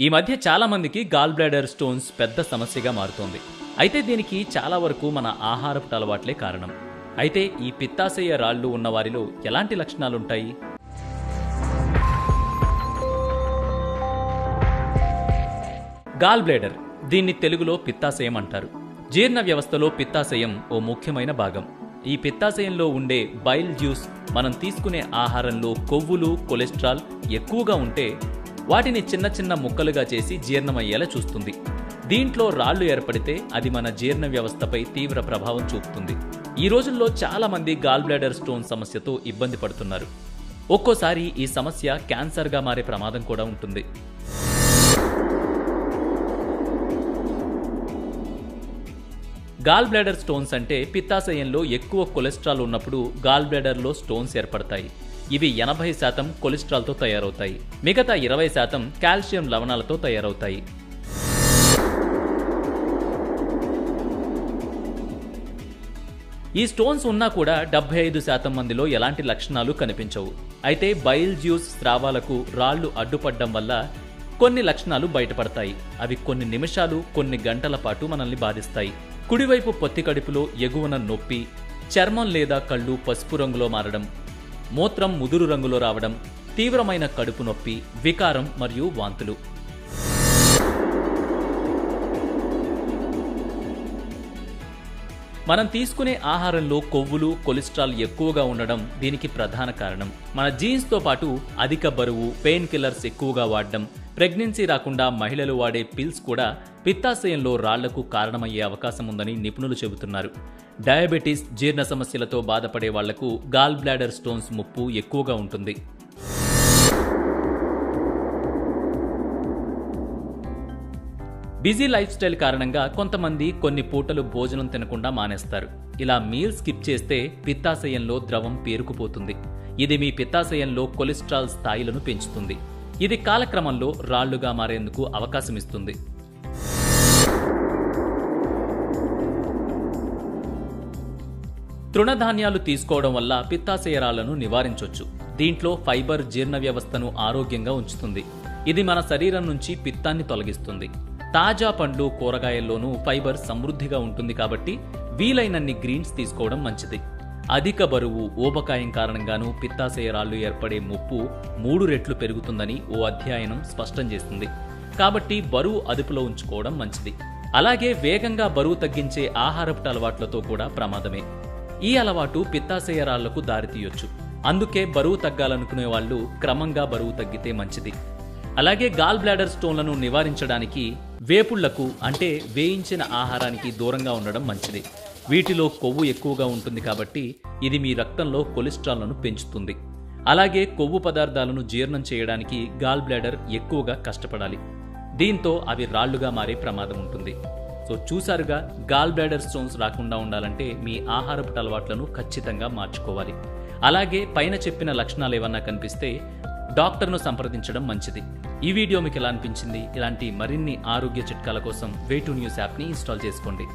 ఈ మధ్య చాలా మందికి గాల్ బ్లాడర్ స్టోన్స్ పెద్ద సమస్యగా మారుతోంది. అయితే దీనికి చాలా వరకు మన ఆహారపు అలవాట్లే కారణం. అయితే ఈ పిత్తాశయ రాళ్లు ఉన్న వారిలో ఎలాంటి లక్షణాలుంటాయి? గాల్ బ్లాడర్, దీన్ని తెలుగులో పిత్తాశయం అంటారు. జీర్ణ వ్యవస్థలో పిత్తాశయం ఓ ముఖ్యమైన భాగం. ఈ పిత్తాశయంలో ఉండే బైల్ జ్యూస్ మనం తీసుకునే ఆహారంలో కొవ్వులు, కొలెస్ట్రాల్ ఎక్కువగా ఉంటే వాటిని చిన్న చిన్న ముక్కలుగా చేసి జీర్ణమయ్యేలా చూస్తుంది. దీంట్లో రాళ్లు ఏర్పడితే అది మన జీర్ణ వ్యవస్థపై తీవ్ర ప్రభావం చూపుతుంది. ఈ రోజుల్లో చాలా మంది గాల్ బ్లాడర్ స్టోన్ సమస్యతో ఇబ్బంది పడుతున్నారు. ఒక్కోసారి ఈ సమస్య క్యాన్సర్గా మారే ప్రమాదం కూడా ఉంటుంది. గాల్ బ్లాడర్ స్టోన్స్ అంటే పిత్తాశయంలో ఎక్కువ కొలెస్ట్రాల్ ఉన్నప్పుడు గాల్ బ్లాడర్లో స్టోన్స్ ఏర్పడతాయి. ఇవి 80% కొలెస్ట్రాల్తో తయారవుతాయి. మిగతా 20% కాల్షియం లవణాలతో తయారవుతాయి. ఈ స్టోన్స్ ఉన్నా కూడా 75% మందిలో ఎలాంటి లక్షణాలు కనిపించవు. అయితే బైల్ జ్యూస్ స్రావాలకు రాళ్లు అడ్డుపడడం వల్ల కొన్ని లక్షణాలు బయటపడతాయి. అవి కొన్ని నిమిషాలు, కొన్ని గంటల పాటు మనల్ని బాధిస్తాయి. కుడివైపు పొత్తి కడుపులో ఎగువన నొప్పి, చర్మం లేదా కళ్ళు పసుపు రంగులో మారడం, మూత్రం ముదురు రంగులో రావడం, తీవ్రమైన కడుపు నొప్పి, వికారం మరియు వాంతులు. మనం తీసుకునే ఆహారంలో కొవ్వులు, కొలెస్ట్రాల్ ఎక్కువగా ఉండడం దీనికి ప్రధాన కారణం. మన జీన్స్తో పాటు అధిక బరువు, పెయిన్ కిల్లర్స్ ఎక్కువగా వాడడం, ప్రెగ్నెన్సీ రాకుండా మహిళలు వాడే పిల్స్ కూడా పిత్తాశయంలో రాళ్లకు కారణమయ్యే అవకాశం ఉందని నిపుణులు చెబుతున్నారు. డయాబెటీస్, జీర్ణ సమస్యలతో బాధపడే వాళ్లకు గాల్ బ్లాడర్ స్టోన్స్ ముప్పు ఎక్కువగా ఉంటుంది. బిజీ లైఫ్ స్టైల్ కారణంగా కొంతమంది కొన్ని పూటలు భోజనం తినకుండా మానేస్తారు. ఇలా మీల్ స్కిప్ చేస్తే పిత్తాశయంలో ద్రవం పేరుకుపోతుంది. ఇది మీ పిత్తాశయంలో కొలెస్ట్రాల్ స్థాయిలను పెంచుతుంది. ఇది కాలక్రమంలో రాళ్లుగా మారేందుకు అవకాశమిస్తుంది. తృణధాన్యాలు తీసుకోవడం వల్ల పిత్తాశయ రాళ్లను నివారించవచ్చు. దీంట్లో ఫైబర్ జీర్ణ వ్యవస్థను ఆరోగ్యంగా ఉంచుతుంది. ఇది మన శరీరం నుంచి పిత్తాన్ని తొలగిస్తుంది. తాజా పండ్లు, కూరగాయల్లోనూ ఫైబర్ సమృద్ధిగా ఉంటుంది కాబట్టి వీలైనన్ని గ్రీన్స్ తీసుకోవడం మంచిది. అధిక బరువు, ఊబకాయం కారణంగానూ పిత్తాశయ రాళ్లు ఏర్పడే ముప్పు 3 రెట్లు పెరుగుతుందని ఓ అధ్యయనం స్పష్టం చేస్తుంది. కాబట్టి బరువు అదుపులో ఉంచుకోవడం మంచిది. అలాగే వేగంగా బరువు తగ్గించే ఆహారపు అలవాట్లతో కూడా ప్రమాదమే. ఈ అలవాటు పిత్తాశయ రాళ్లకు దారితీయొచ్చు. అందుకే బరువు తగ్గాలనుకునే వాళ్ళు క్రమంగా బరువు తగ్గితే మంచిది. అలాగే గాల్ బ్లాడర్ స్టోన్లను నివారించడానికి వేపుళ్లకు, అంటే వేయించిన ఆహారానికి దూరంగా ఉండడం మంచిది. వీటిలో కొవ్వు ఎక్కువగా ఉంటుంది కాబట్టి ఇది మీ రక్తంలో కొలెస్ట్రాల్ను పెంచుతుంది. అలాగే కొవ్వు పదార్థాలను జీర్ణం చేయడానికి గాల్ బ్లాడర్ ఎక్కువగా కష్టపడాలి. దీంతో అవి రాళ్లుగా మారే ప్రమాదం ఉంటుంది. సో చూసారుగా, గాల్ బ్లాడర్ స్టోన్స్ రాకుండా ఉండాలంటే మీ ఆహారపు అలవాట్లను ఖచ్చితంగా మార్చుకోవాలి. అలాగే పైన చెప్పిన లక్షణాలు ఏమన్నా కనిపిస్తే డాక్టర్ను సంప్రదించడం మంచిది. ఈ వీడియో మీకు ఎలా అనిపించింది? ఇలాంటి మరిన్ని ఆరోగ్య చిట్కాల కోసం వే2న్యూస్ యాప్ని ఇన్స్టాల్ చేసుకోండి.